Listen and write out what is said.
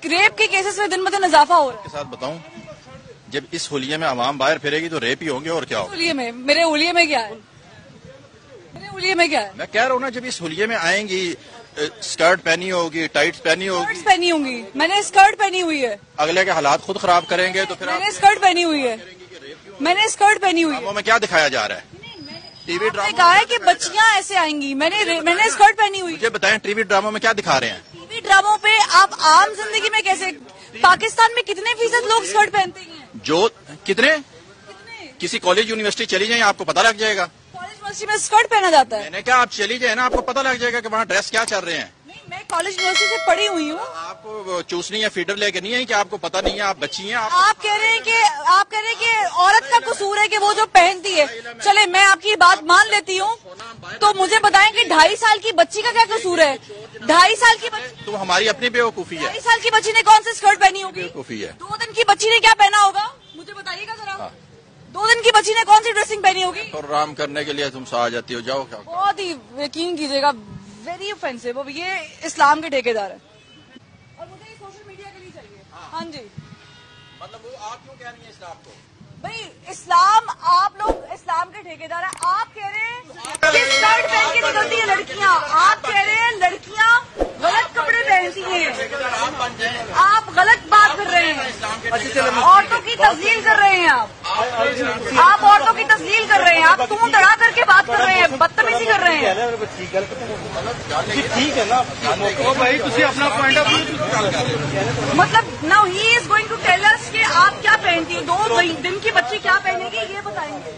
Rape کے cases میں دن بدن اضافہ ہو رہا ہے. کے ساتھ بتاؤں جب اس ہولیے میں عوام باہر پھرے گی تو ریپ ہی ہوں گے اور کیا ہوگا. ہولیے میں میرے ہولیے میں کیا ہے؟ میرے ہولیے میں کیا ہے؟ میں کہہ رہا ہوں نا جب اس ہولیے میں آئیں گی اسکرٹ پہنی ہوگی ٹائٹس پہنی ہوگی اسکرٹ پہنی ہوں گی. میں نے اسکرٹ پہنی ہوئی ہے. اگلے کے حالات خود خراب کریں گے تو پھر میں نے اسکرٹ پہنی ہوئی ہے. میں نے اسکرٹ پہنی ہوئی ہے. میں کیا دکھایا جا رہا ہے ٹی وی نے ڈراموں کہا ہے کہ بچیاں ایسے آئیں گی. میں نے اسکرٹ پہنی ہوئی. مجھے بتائیں ٹی وی ڈراموں میں کیا دکھا رہے ہیں. ٹی وی ڈراموں پہ آپ عام زندگی میں کیسے پاکستان میں کتنے فیصد لوگ اسکرٹ پہنتے ہیں؟ جو کتنے کسی کالج یونیورسٹی چلی جائیں آپ کو پتہ لگ جائے گا. کالج یونیورسٹی میں اسکرٹ پہنا جاتا ہے. میں نے کہا آپ چلی جائیں نا آپ کو پتہ لگ جائے گا کہ وہاں ڈریس کیا چل رہے ہیں. نہیں میں کالج یونیورسٹی سے پڑھی ہوئی ہوں. آپ کو چوسنی یا فیڈر لے کے نہیں ہے کہ آپ کو پتہ نہیں ہے آپ بچی ہیں. آپ کہہ رہے ہیں کہ عورت کا قصور ہے کہ وہ جو پہنتی ہے. چلے میں آپ کی بات مان لیتی ہوں تو مجھے بتائیں کہ 2.5 سال کی بچی کا کیا قصور ہے؟ 2.5 سال کی بچی تو ہماری اپنی بیوقوفی ہے. 2.5 سال کی بچی نے کون سی اسکرٹ پہنی ہوگی؟ بیوقوفی ہے. 2 دن کی بچی نے کیا پہنا ہوگا مجھے بتائیے گا ذرا. 2 دن کی بچی نے کون سی ڈریسنگ پہنی ہوگی؟ اور آرام کرنے کے لیے تم آ جاتی ہو. جاؤ کیا بہت ہی یقین کیجیے گا ویری اوفینسو. یہ اسلام کے ٹھیکیدار ہے اور مجھے یہ سوشل میڈیا کے لیے چاہیے. ہاں جی مطلب وہ آپ کیوں کہہ رہی ہیں اسلام کو. بھائی اسلام آپ لوگ اسلام کے ٹھیکیدار ہیں. آپ کہہ رہے ہیں کہ اسکرٹ پہن کے نکلتی ہیں لڑکیاں. آپ کہہ رہے ہیں لڑکیاں غلط کپڑے پہنتی ہیں. آپ غلط بات کر رہے ہیں. عورتوں کی تذلیل کر رہے ہیں. آپ عورتوں کی تذلیل کر رہے ہیں. آپ تم تڑا کر کے بات کر رہے ہیں. بدتمیزی کر رہے ہیں. ٹھیک ہے نا بھائی تھی اپنا پوائنٹ آف ویو مطلب now he is going to tell us کہ آپ کیا پہنتی ہیں. 2 دن کی بچی کیا پہنے گی یہ بتائیں گے.